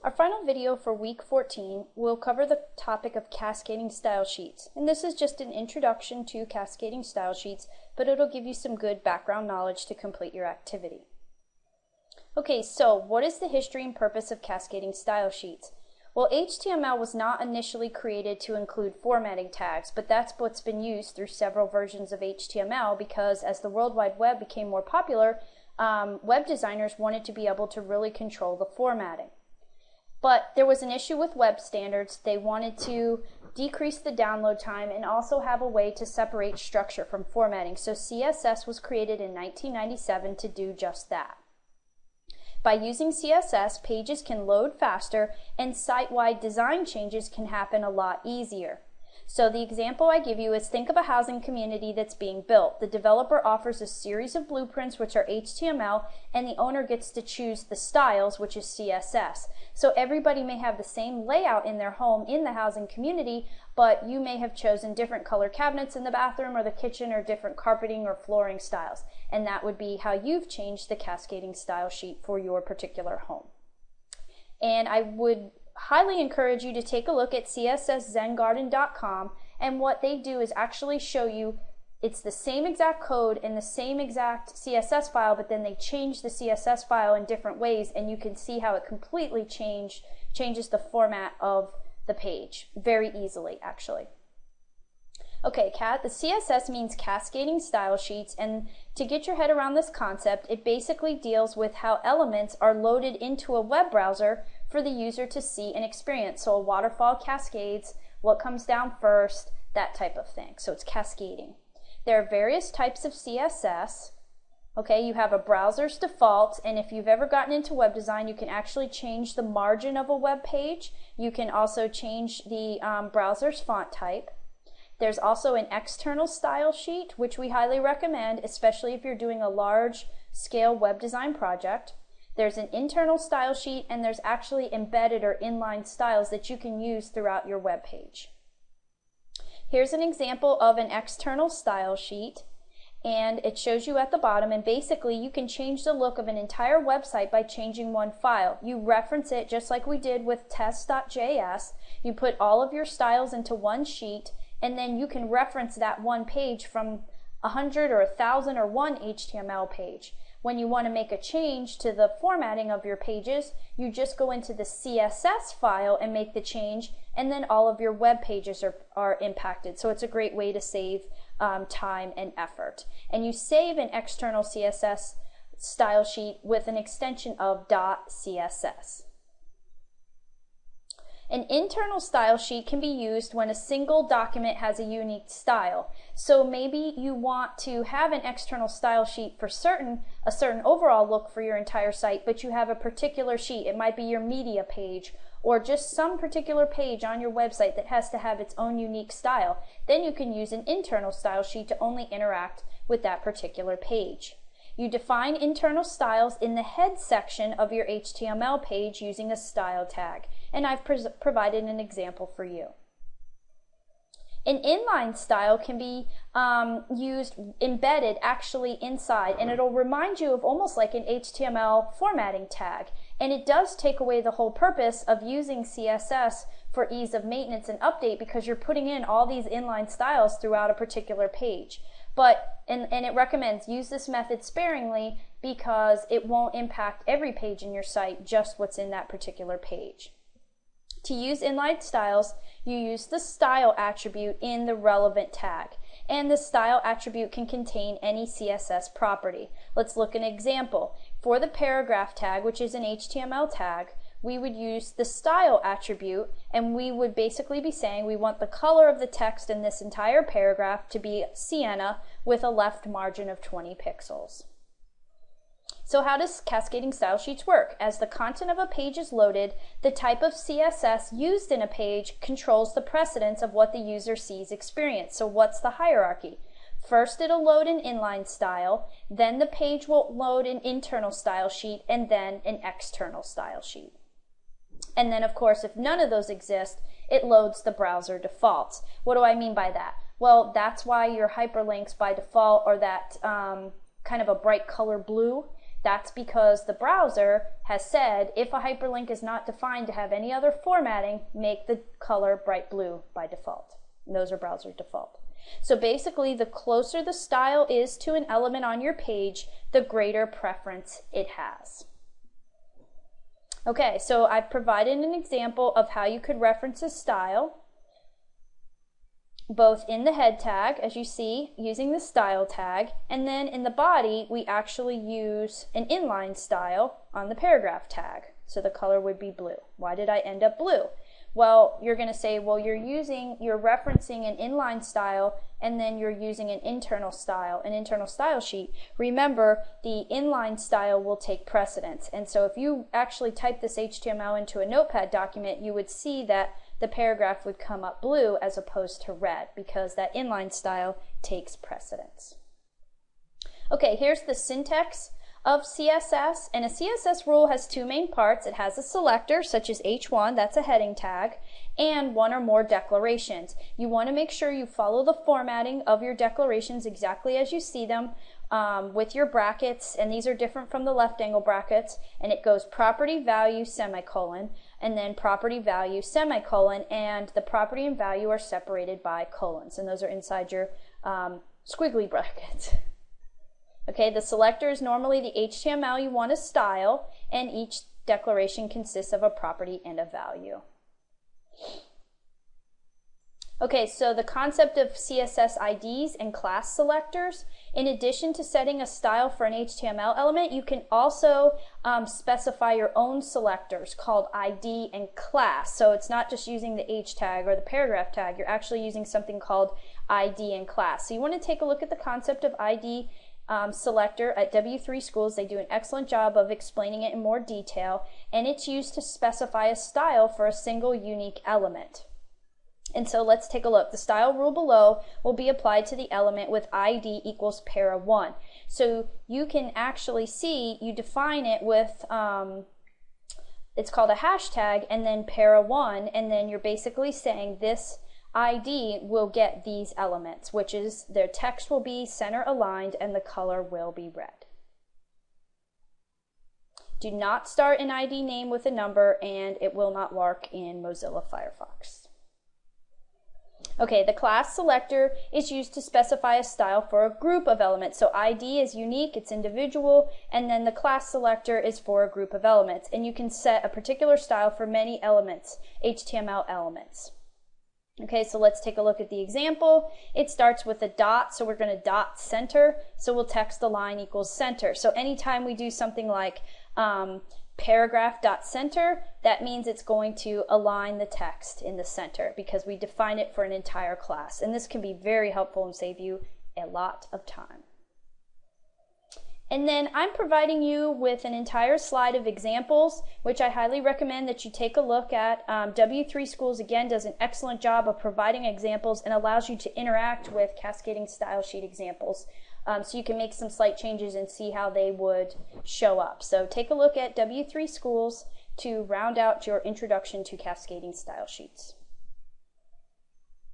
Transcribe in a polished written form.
Our final video for week 14 will cover the topic of cascading style sheets. And this is just an introduction to cascading style sheets, but it'll give you some good background knowledge to complete your activity. Okay, so what is the history and purpose of cascading style sheets? Well, HTML was not initially created to include formatting tags, but that's what's been used through several versions of HTML because as the World Wide Web became more popular, web designers wanted to be able to really control the formatting. But there was an issue with web standards. They wanted to decrease the download time and also have a way to separate structure from formatting. So CSS was created in 1997 to do just that. By using CSS, pages can load faster and site-wide design changes can happen a lot easier. So the example I give you is think of a housing community that's being built. The developer offers a series of blueprints, which are HTML, and the owner gets to choose the styles, which is CSS. So everybody may have the same layout in their home in the housing community, but you may have chosen different color cabinets in the bathroom or the kitchen or different carpeting or flooring styles. And that would be how you've changed the cascading style sheet for your particular home. And I would highly encourage you to take a look at csszengarden.com, and what they do is actually show you it's the same exact code and the same exact CSS file, but then they change the CSS file in different ways, and you can see how it completely changes the format of the page very easily, actually. Okay, the CSS means cascading style sheets, and to get your head around this concept, it basically deals with how elements are loaded into a web browser for the user to see and experience. So a waterfall cascades, what comes down first, that type of thing. So it's cascading. There are various types of CSS. Okay, you have a browser's default, and if you've ever gotten into web design, you can actually change the margin of a web page. You can also change the browser's font type. There's also an external style sheet, which we highly recommend, especially if you're doing a large scale web design project. There's an internal style sheet, and there's actually embedded or inline styles that you can use throughout your web page. Here's an example of an external style sheet, and it shows you at the bottom, and basically you can change the look of an entire website by changing one file. You reference it just like we did with test.js. You put all of your styles into one sheet, and then you can reference that one page from 100 or 1,000 or one HTML page. When you want to make a change to the formatting of your pages, you just go into the CSS file and make the change, and then all of your web pages are impacted. So it's a great way to save time and effort. And you save an external CSS style sheet with an extension of .css. An internal style sheet can be used when a single document has a unique style. So maybe you want to have an external style sheet for a certain overall look for your entire site, but you have a particular sheet. It might be your media page or just some particular page on your website that has to have its own unique style. Then you can use an internal style sheet to only interact with that particular page. You define internal styles in the head section of your HTML page using a style tag, and I've provided an example for you. An inline style can be used embedded actually inside, and it'll remind you of almost like an HTML formatting tag, and it does take away the whole purpose of using CSS for ease of maintenance and update because you're putting in all these inline styles throughout a particular page. And it recommends use this method sparingly because it won't impact every page in your site, just what's in that particular page. To use inline styles, you use the style attribute in the relevant tag. And the style attribute can contain any CSS property. Let's look at an example. For the paragraph tag, which is an HTML tag, we would use the style attribute, and we would basically be saying we want the color of the text in this entire paragraph to be sienna with a left margin of 20 pixels. So how does cascading style sheets work? As the content of a page is loaded, the type of CSS used in a page controls the precedence of what the user sees experience. So what's the hierarchy? First, it'll load an inline style, then the page will load an internal style sheet, and then an external style sheet. And then, of course, if none of those exist, it loads the browser defaults. What do I mean by that? Well, that's why your hyperlinks by default are that kind of a bright color blue. That's because the browser has said if a hyperlink is not defined to have any other formatting, make the color bright blue by default. And those are browser default. So basically, the closer the style is to an element on your page, the greater preference it has. Okay, so I've provided an example of how you could reference a style, both in the head tag, as you see, using the style tag, and then in the body, we actually use an inline style on the paragraph tag. So the color would be blue. Why did I end up blue? Well, you're going to say, well, you're referencing an inline style, and then you're using an internal style sheet. Remember, the inline style will take precedence. And so if you actually type this HTML into a Notepad document, you would see that the paragraph would come up blue as opposed to red, because that inline style takes precedence. Okay, here's the syntax of CSS, and a CSS rule has two main parts. It has a selector, such as H1, that's a heading tag, and one or more declarations. You want to make sure you follow the formatting of your declarations exactly as you see them with your brackets, and these are different from the left angle brackets, and it goes property value semicolon, and then property value semicolon, and the property and value are separated by colons, and those are inside your squiggly brackets. Okay, the selector is normally the HTML you want to style, and each declaration consists of a property and a value. Okay, so the concept of CSS IDs and class selectors, in addition to setting a style for an HTML element, you can also specify your own selectors called ID and class. So it's not just using the H tag or the paragraph tag, you're actually using something called ID and class. So you want to take a look at the concept of ID selector at W3 Schools. They do an excellent job of explaining it in more detail, and it's used to specify a style for a single unique element. And so let's take a look. The style rule below will be applied to the element with ID equals para 1. So you can actually see, you define it with, it's called a hashtag, and then para 1, and then you're basically saying this ID will get these elements, which is their text will be center aligned and the color will be red. Do not start an ID name with a number, and it will not work in Mozilla Firefox. Okay, the class selector is used to specify a style for a group of elements. So ID is unique, it's individual, and then the class selector is for a group of elements. And you can set a particular style for many elements, HTML elements. Okay, so let's take a look at the example. It starts with a dot, so we're going to dot center. So we'll text the line equals center. So anytime we do something like paragraph.center, that means it's going to align the text in the center because we define it for an entire class. And this can be very helpful and save you a lot of time. And then I'm providing you with an entire slide of examples, which I highly recommend that you take a look at. W3 Schools, again, does an excellent job of providing examples and allows you to interact with cascading style sheet examples. So you can make some slight changes and see how they would show up. So take a look at W3 Schools to round out your introduction to cascading style sheets.